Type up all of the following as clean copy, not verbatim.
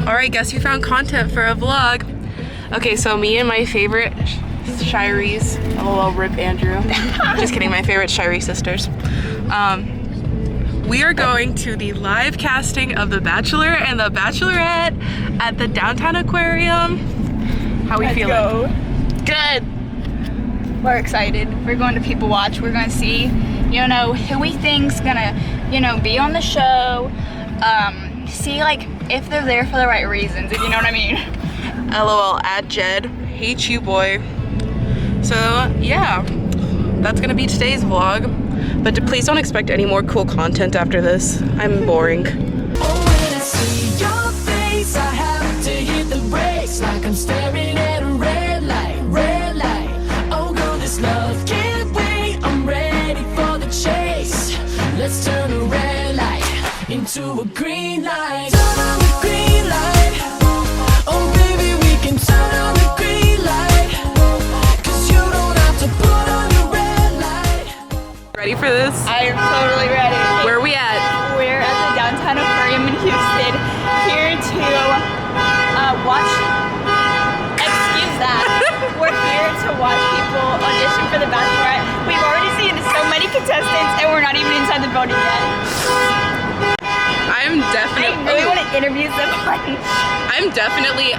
Alright, guess who found content for a vlog? Okay, so me and my favorite Shirey's, LOL, rip Andrew. Just kidding, my favorite Shirey sisters. We are going to the live casting of The Bachelor and The Bachelorette at the downtown Aquarium. How we feeling? Go. Good. We're excited. We're going to people watch. We're going to see, you know, who we think's gonna, you know, be on the show. See like if they're there for the right reasons, if you know what I mean. LOL, at Jed. Hate you, boy. So yeah, that's gonna be today's vlog. But please don't expect any more cool content after this. I'm boring. Oh, when I see your face, I have to hit the brakes like I'm staring at a red light, red light. Oh, girl, this love can't wait. I'm ready for the chase. Let's turn a red light into a green light. Turn on the green light. Oh, baby, we can turn on the green light. 'Cause you don't have to put on your red light. Ready for this? I am totally ready. Where are we at? We're at the downtown Aquarium in Houston, here to watch, excuse that, we're here to watch people audition for The Bachelorette. We've already seen so many contestants and we're not even inside the building yet. I'm definitely. I really want to interview someone. I'm definitely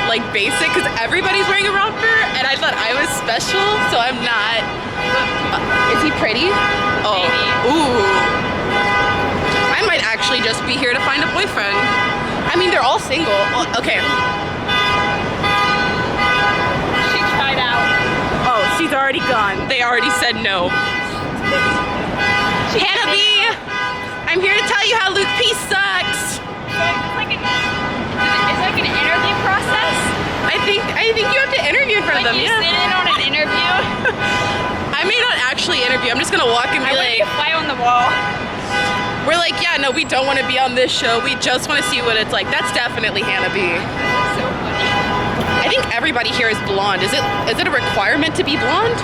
like basic because everybody's wearing a romper and I thought I was special, so I'm not. Is he pretty? Oh, Maybe. Ooh. I might actually just be here to find a boyfriend. I mean, they're all single. Well, okay. She tried out. Oh, she's already gone. They already said no. Hannah B, I'm here to tell you how Luke P sucks. It's like an interview process. I think you have to interview in front Like of them. you Yeah. sit in on an interview. I may not actually interview. I'm just gonna walk and be like, fly on the wall. we're like, yeah, no, we don't want to be on this show. We just want to see what it's like. That's definitely Hannah B. So funny. I think everybody here is blonde. Is it a requirement to be blonde?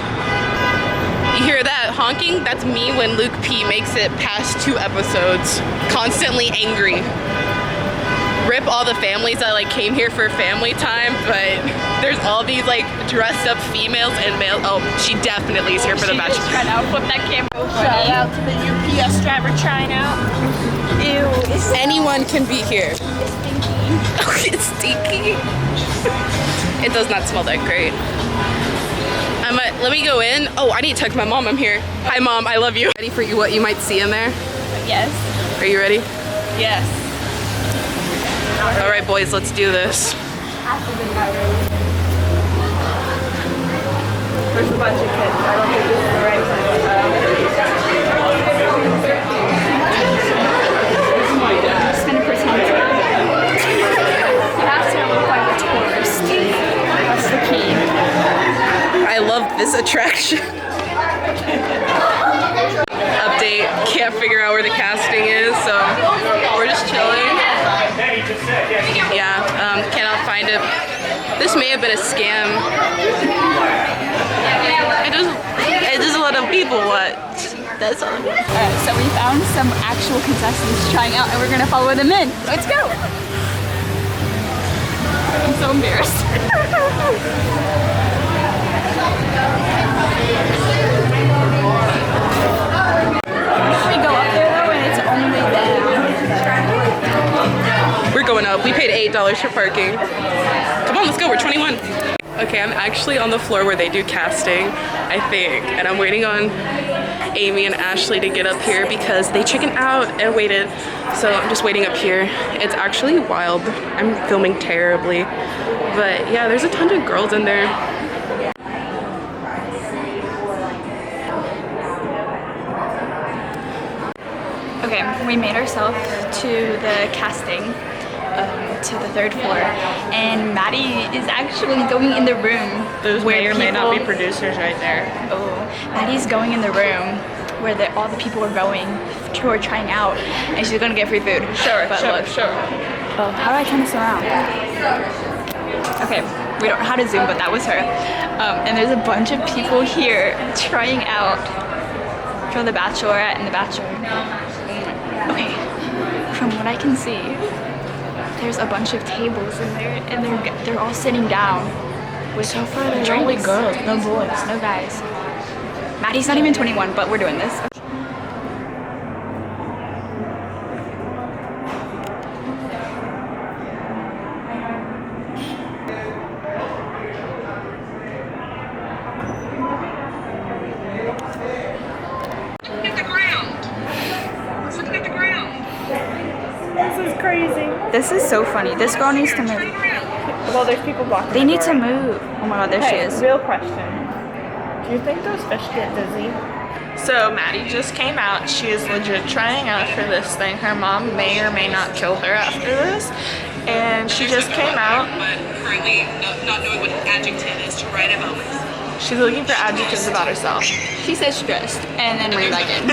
You hear that honking? That's me when Luke P makes it past 2 episodes. Constantly angry. Rip all the families that like came here for family time, but there's all these like dressed up females and males. Oh, she definitely is here for The Bachelor. Trying out, flip that camera. Shout out to the UPS driver trying out. Ew, it's Anyone can be here. Oh, it's stinky. It does not smell that great. Let me go in. Oh, I need to text my mom I'm here. Hi mom, I love you. Ready for what you might see in there? yes, Are you ready? yes. All right, boys, let's do this. There's a bunch of kids. I don't think this is the right time. I'm just gonna pretend to. That's gonna look like a tourist. That's the key. I love this attraction. Update, can't figure out where the casting is, so we're just chilling. Yeah, cannot find it. This may have been a scam. It does a lot of people what? That's all. Alright, so we found some actual contestants trying out and we're gonna follow them in. Let's go! I'm so embarrassed. We go up there though and it's only down. We're going up. We paid $8 for parking. Come on, let's go. We're 21. Okay, I'm actually on the floor where they do casting, I think, and I'm waiting on Amy and Ashley to get up here because they chickened out and waited. So I'm just waiting up here. It's actually wild. I'm filming terribly, but yeah, there's a ton of girls in there. Okay, we made ourselves to the casting, to the 3rd floor, and Maddie is actually going in the room. Those where may or may not be people- producers right there. Oh, Maddie's going in the room where all the people are going who are trying out, and she's gonna get free food. Sure, But look. sure. Oh, how do I turn this around? Okay, we don't know how to zoom, but that was her. And there's a bunch of people here trying out for The Bachelorette and The Bachelor. Okay, from what I can see, there's a bunch of tables in there, and they're all sitting down with So far, there's drinks. only girls. No boys, no guys. Maddie's not even 21, but we're doing this. This is so funny. This girl needs to move. Well, there's people blocking. They need to move. Oh my god, there she is. Real question. Do you think those fish get dizzy? So Maddie just came out. She is legit trying out for this thing. Her mom may or may not kill her after this. And she just came out. But currently not knowing what adjective is to write about myself. She's looking for adjectives about herself. She says stressed and then re-legged.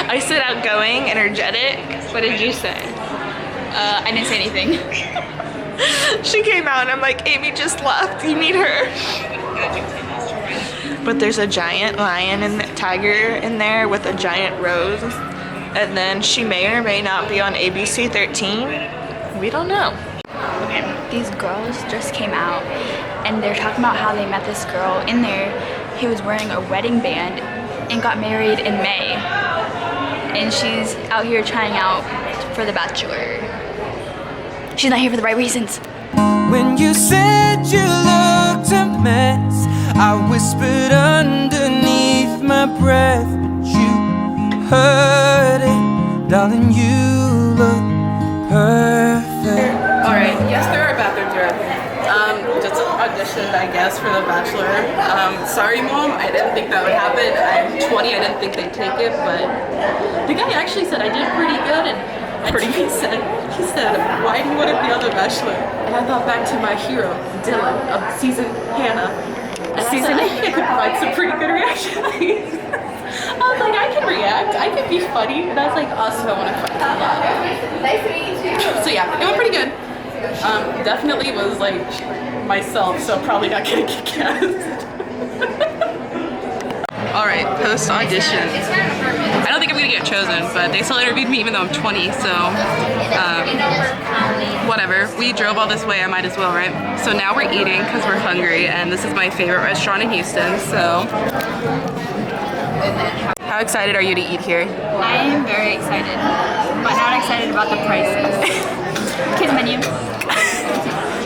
I said outgoing, energetic. What did you say? I didn't say anything. She came out and I'm like, Amy just left. You need her. But there's a giant lion and tiger in there with a giant rose. And then she may or may not be on ABC 13. We don't know. These girls just came out and they're talking about how they met this girl in there. He was wearing a wedding band and got married in May. And she's out here trying out for the Bachelor. She's not here for the right reasons. When you said you looked a mess, I whispered underneath my breath, but you heard it, darling, you look perfect. Alright, yes, there are bathrooms around here. Just auditioned, I guess, for The Bachelor. Sorry, Mom, I didn't think that would happen. I'm 20, I didn't think they'd take it, but the guy actually said I did pretty good, and he said, why do you want to be on The Bachelor? And I thought back to my hero, Dylan, of season Hannah. And I said, I think I could provide some pretty good reaction. I was like, I can react, I can be funny, and I was like, also I want to fight a lot. Nice to meet you. So yeah, it went pretty good. Definitely was like myself, so probably not gonna get cast. Alright, post audition. I don't think I'm gonna get chosen, but they still interviewed me even though I'm 20, so whatever. We drove all this way, I might as well, right? So now we're eating because we're hungry, and this is my favorite restaurant in Houston, so. How excited are you to eat here? I am very excited, but not excited about the prices. Kids menu.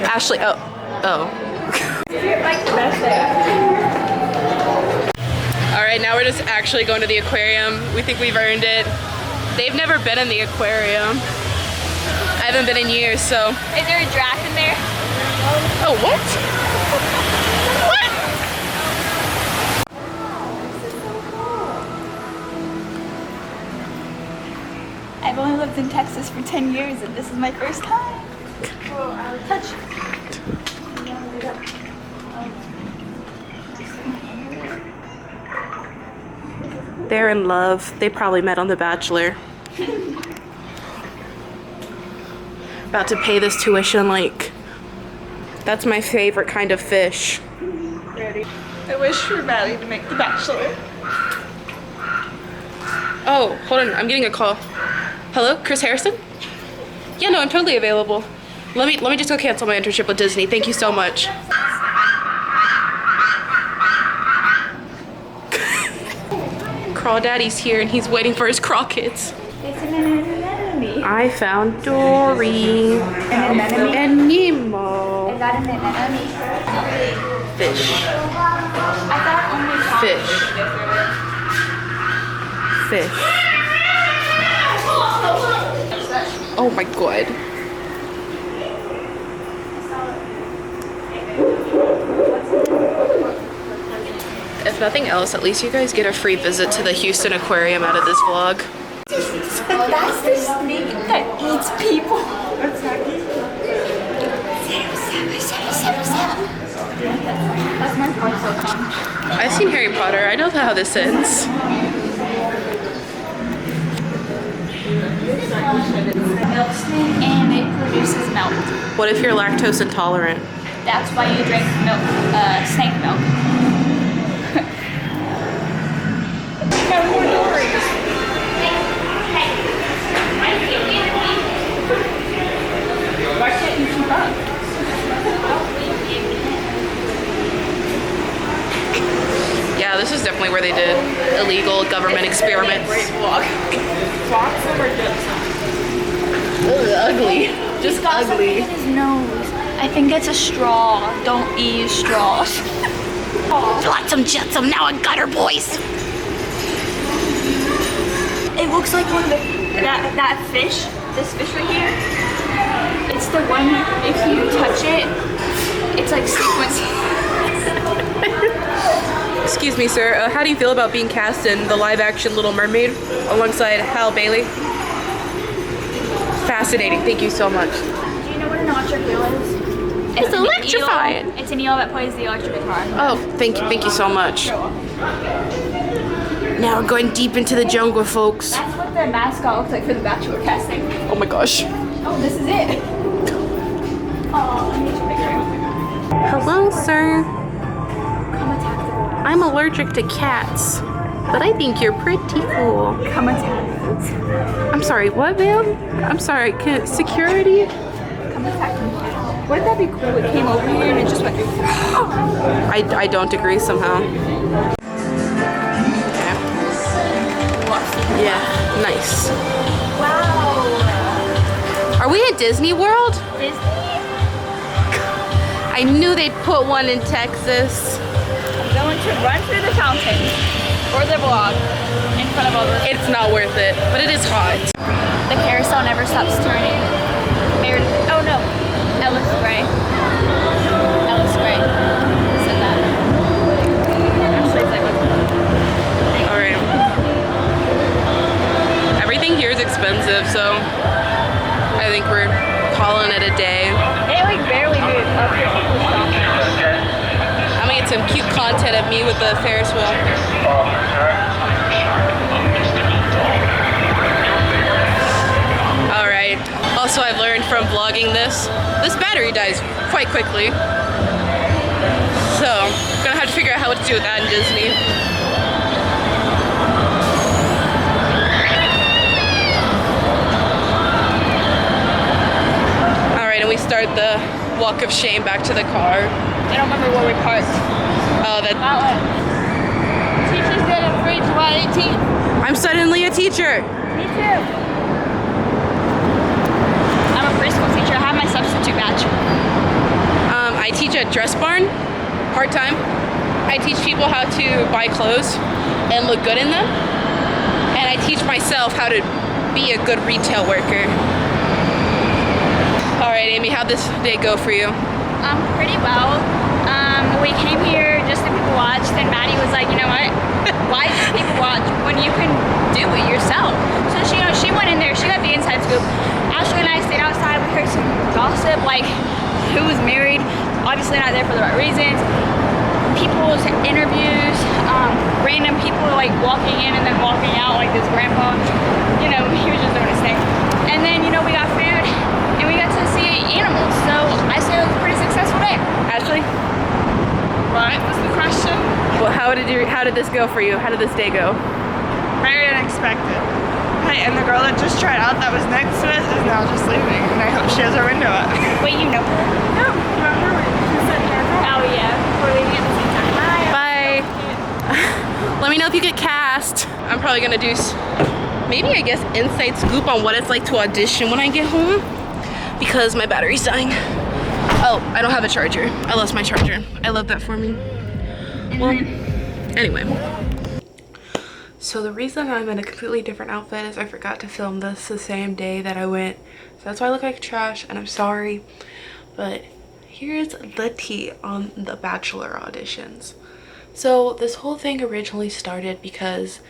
Ashley, oh. Alright, now we're just actually going to the aquarium. We think we've earned it. They've never been in the aquarium. I haven't been in years, so. Is there a giraffe in there? Oh, what? What? I've only lived in Texas for 10 years and this is my first time. Touch. They're in love. They probably met on The Bachelor. About to pay this tuition, like, that's my favorite kind of fish. Ready? I wish for Maddie to make The Bachelor. Oh, hold on, I'm getting a call. Hello, Chris Harrison? Yeah, no, I'm totally available. Let me just go cancel my internship with Disney. Thank you so much. Crawdaddy's here and he's waiting for his Crockets. It's an anemone. I found Dory An anemone? and Nemo. Is that an anemone? Fish. I thought only Fish. Oh my god. If nothing else, at least you guys get a free visit to the Houston Aquarium out of this vlog. That's the snake that eats people. That's my parcel come. I've seen Harry Potter. I know how this ends. Milk snake and it produces milk. What if you're lactose intolerant? That's why you drink milk, snake milk. No more Dories. Yeah, this is definitely where they did illegal government experiments. Great vlog. Flotsam or jetsam? Ugly. Just ugly. In his nose. I think it's a straw. Don't use straws. Flotsam jetsam, now a gutter boys. It looks like one of the that fish. This fish right here. It's the one. If you touch it, it's like sequence. Excuse me, sir. How do you feel about being cast in the live-action Little Mermaid alongside Hal Bailey? Fascinating. Thank you so much. Do you know what an electric eel is? It's electrifying. It's an eel that plays the electric guitar. Oh, thank you so much. Now we're going deep into the jungle, folks. That's what the mascot looks like for the Bachelor casting. Oh my gosh. Oh, this is it. Oh, I need to figure it. Hello, sir. Come attack the glass. I'm allergic to cats, but I think you're pretty cool. Come attack. I'm sorry, what, ma'am? I'm sorry, security? Come attack them. Wouldn't that be cool? It came over here and it just went. I don't agree somehow. Okay. Yeah, nice. Wow. Are we at Disney World? Disney? I knew they'd put one in Texas. I'm going to run through the fountain for the vlog in front of all the. It's not worth it, but it is hot. The carousel never stops turning. Oh no, Ellis Gray. Ellis Gray said that. Ashley's like, All right. Everything here is expensive, so I think we're calling it a day. they like barely do it up here. I'm gonna get some cute content of me with the Ferris wheel. All right. Also, I've learned from vlogging this battery dies quite quickly. So, I'm gonna have to figure out what to do with that in Disney. All right, and we start the walk of shame back to the car. I don't remember where we parked. Oh, that. Outlet. Teachers get a free July 18th. I'm suddenly a teacher. Me too. I'm a preschool teacher. I have my substitute badge. I teach at Dress Barn, part-time. I teach people how to buy clothes and look good in them. And I teach myself how to be a good retail worker. All right, Amy, how'd this day go for you? Pretty well. We came here just so people watch. Then Maddie was like, you know what? Why do people watch when you can do it yourself? So she went in there. She got the inside scoop. Ashley and I stayed outside. We heard some gossip, like who was married. Obviously not there for the right reasons. People's interviews. Random people like walking in and then walking out, like this grandpa. You know, he was just doing his thing. And then we got food and we got to see animals. So I say it was a pretty successful day. Ashley? What was the question? Well, how did this go for you? How did this day go? Very unexpected. Hey, and the girl that just tried out that was next to us is now just leaving, and I hope she has her window up. Wait, you know her? No, not her. She said Oh yeah, we're leaving at the same time. Bye. Let me know if you get cast. I'm probably gonna do maybe, I guess, inside scoop on what it's like to audition when I get home because my battery's dying. Oh, I don't have a charger. I lost my charger. I love that for me. Well, anyway. So the reason I'm in a completely different outfit is I forgot to film this the same day that I went. So that's why I look like trash, and I'm sorry. But here's the tea on the Bachelor auditions. So this whole thing originally started because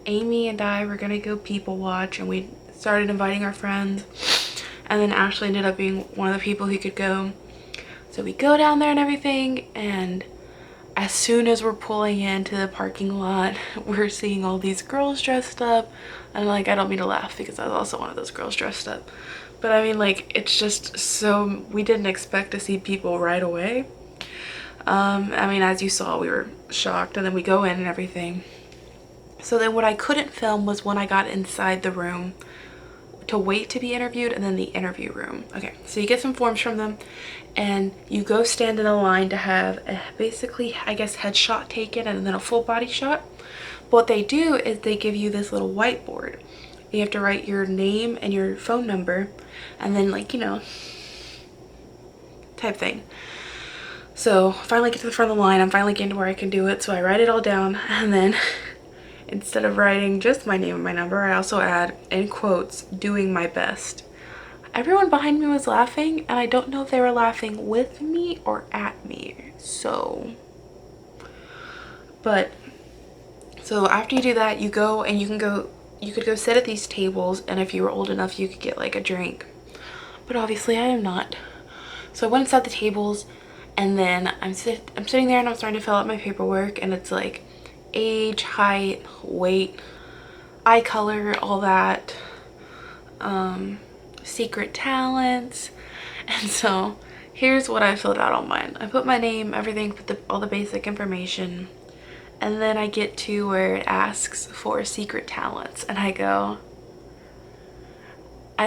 Amy and I were gonna go people watch, and we started inviting our friends. And then Ashley ended up being one of the people who could go. So we go down there and everything, and as soon as we're pulling into the parking lot, we're seeing all these girls dressed up. And like, I don't mean to laugh because I was also one of those girls dressed up. But I mean, like, it's just so, we didn't expect to see people right away. I mean, as you saw, we were shocked, and then we go in and everything. So then what I couldn't film was when I got inside the room to wait to be interviewed, and then the interview room. Okay, so you get some forms from them and you go stand in a line to have a, basically, I guess, headshot taken and then a full body shot. But what they do is they give you this little whiteboard. You have to write your name and your phone number and then, like, you know, type thing. So finally get to the front of the line. I'm finally getting to where I can do it. So I write it all down, and then instead of writing just my name and my number, I also add in quotes, doing my best. Everyone behind me was laughing, and I don't know if they were laughing with me or at me. So after you do that, you go and you could go sit at these tables, and if you were old enough, you could get like a drink. But obviously I am not. So I went and sat at the tables, and then I'm sitting there and I'm starting to fill out my paperwork, and it's like age, height, weight, eye color, all that, secret talents. And so here's what I filled out on mine. I put my name, everything, put all the basic information, and then I get to where it asks for secret talents, and I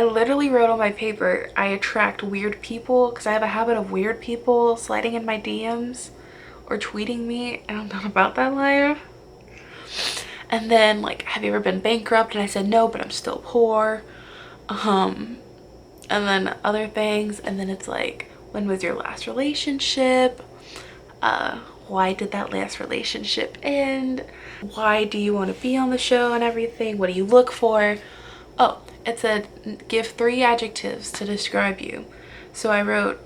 literally wrote on my paper, I attract weird people, because I have a habit of weird people sliding in my DMs or tweeting me, and I'm not about that life. And then, like, have you ever been bankrupt? And I said no, but I'm still poor. And then other things, and then it's like, when was your last relationship? Why did that last relationship end? Why do you want to be on the show and everything? What do you look for? Oh, it said give 3 adjectives to describe you. So I wrote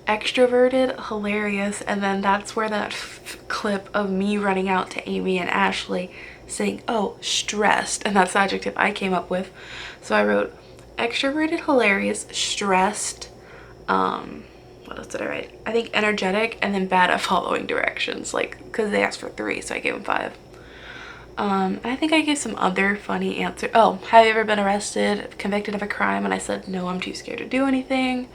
extroverted, hilarious, and then that's where that clip of me running out to Aimee and Ashley saying, oh, stressed, and that's the adjective I came up with. So I wrote extroverted, hilarious, stressed, what else did I write? I think energetic, and then bad at following directions, like, because they asked for 3, so I gave them 5. And I think I gave some other funny answer. Oh, have you ever been arrested, convicted of a crime? And I said no, I'm too scared to do anything.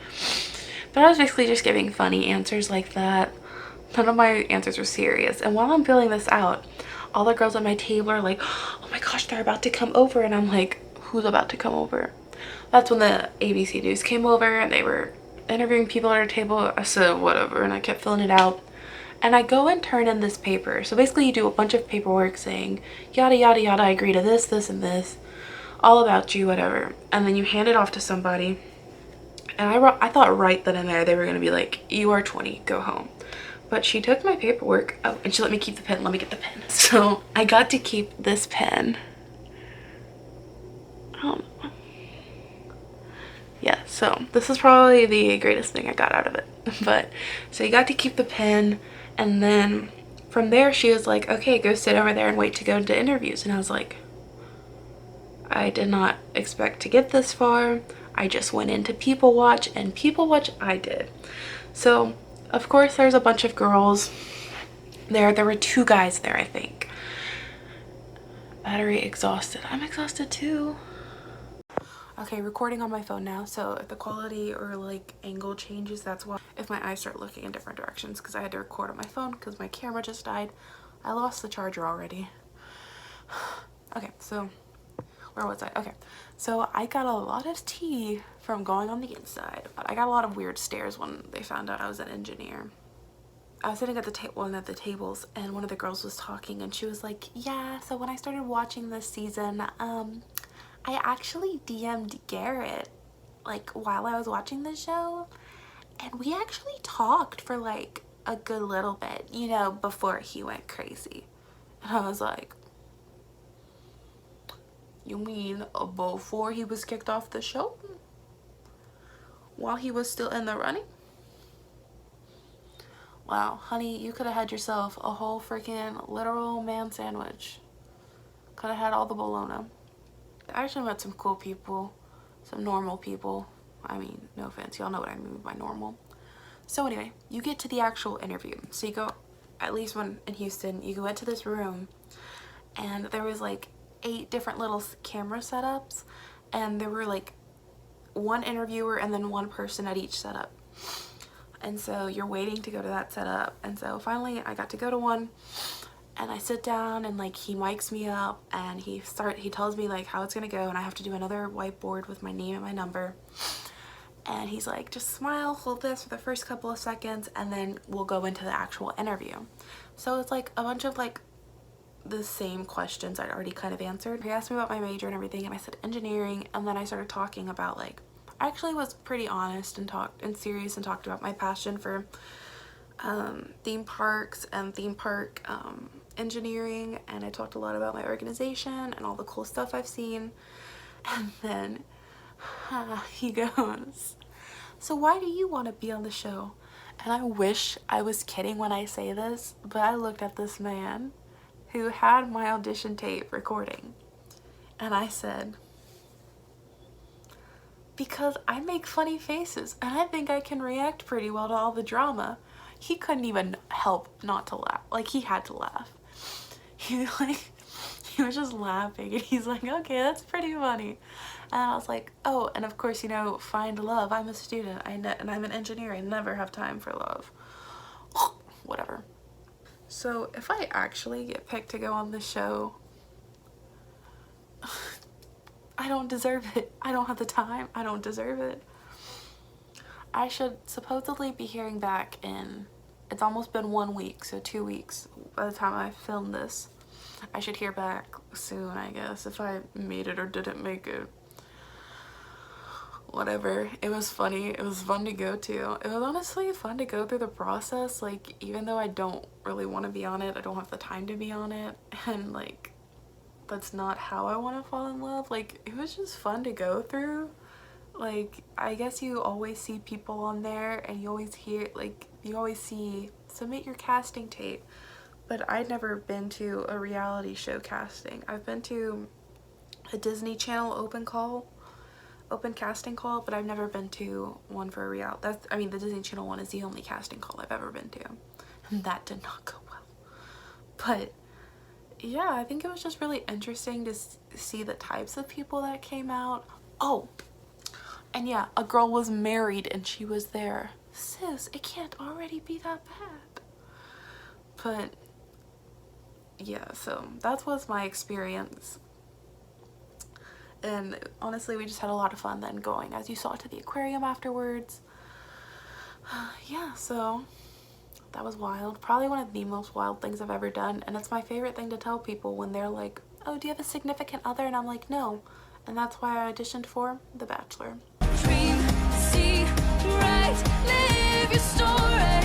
But I was basically just giving funny answers like that. None of my answers were serious. And while I'm filling this out, all the girls at my table are like, oh my gosh, they're about to come over. And I'm like, who's about to come over? That's when the ABC News came over and they were interviewing people at our table. I said whatever, and I kept filling it out. And I go and turn in this paper. So basically you do a bunch of paperwork saying yada yada yada, I agree to this, this, and this, all about you, whatever. And then you hand it off to somebody. And I thought right then and there they were gonna be like, you are 20, go home. But she took my paperwork, oh, and she let me keep the pen. Let me get the pen. So I got to keep this pen. Yeah, so this is probably the greatest thing I got out of it. But so you got to keep the pen, and then from there she was like, okay, go sit over there and wait to go into interviews. And I was like, I did not expect to get this far. I just went into People Watch, and People Watch I did. So of course there's a bunch of girls there. There were 2 guys there, I think. Battery exhausted. I'm exhausted too. Okay, recording on my phone now, so if the quality or like angle changes, that's why. If my eyes start looking in different directions, because I had to record on my phone because my camera just died. I lost the charger already. Okay, so where was I? Okay, so I got a lot of tea from going on the inside, but I got a lot of weird stares when they found out I was an engineer. I was sitting at one of the tables, and one of the girls was talking, and she was like, yeah, so when I started watching this season, I actually DM'd Garrett, like, while I was watching the show, and we actually talked for, like, a good little bit, you know, before he went crazy. And I was like, you mean before he was kicked off the show? While he was still in the running? Wow, honey, you could have had yourself a whole freaking literal man sandwich. Could have had all the bologna. I actually met some cool people, some normal people. I mean, no offense, y'all know what I mean by normal. So anyway, you get to the actual interview. So you go, at least when in Houston, you go into this room, and there was like 8 different little camera setups, and there were like 1 interviewer and then 1 person at each setup. And so you're waiting to go to that setup. And so finally I got to go to one, and I sit down and like he mics me up and he tells me like how it's gonna go, and I have to do another whiteboard with my name and my number. And he's like, just smile, hold this for the first couple of seconds, and then we'll go into the actual interview. So it's like a bunch of like the same questions I'd already kind of answered. He asked me about my major and everything, and I said engineering, and then I started talking about like, I actually was pretty honest and serious and talked about my passion for theme parks and theme park engineering, and I talked a lot about my organization and all the cool stuff I've seen. And then he goes, so why do you want to be on the show? And I wish I was kidding when I say this, but I looked at this man who had my audition tape recording, and I said, because I make funny faces and I think I can react pretty well to all the drama. He couldn't even help not to laugh. Like, he had to laugh. He was just laughing, and he's like, okay, that's pretty funny. And I was like, oh, and of course, you know, find love. I'm a student, and I'm an engineer. I never have time for love. Whatever. So if I actually get picked to go on the show, I don't deserve it. I don't have the time. I don't deserve it. I should supposedly be hearing back in, it's almost been 1 week, so 2 weeks by the time I filmed this. I should hear back soon, I guess, if I made it or didn't make it. Whatever. It was funny. It was fun to go to. It was honestly fun to go through the process. Like, even though I don't really want to be on it, I don't have the time to be on it, and like, that's not how I want to fall in love. Like, it was just fun to go through. Like, I guess you always see people on there, and you always hear, like, you always see submit your casting tape, but I'd never been to a reality show casting. I've been to a Disney Channel open casting call, but I've never been to one for a reality. I mean, the Disney Channel one is the only casting call I've ever been to, and that did not go well. But yeah, I think it was just really interesting to see the types of people that came out. Oh, and yeah, a girl was married and she was there. Sis, it can't already be that bad. But yeah, so that was my experience. And honestly, we just had a lot of fun then going, as you saw, to the aquarium afterwards. Yeah, so that was wild. Probably one of the most wild things I've ever done. And it's my favorite thing to tell people when they're like, oh, do you have a significant other? And I'm like, no. And that's why I auditioned for The Bachelor. Dream, see, right, live your story.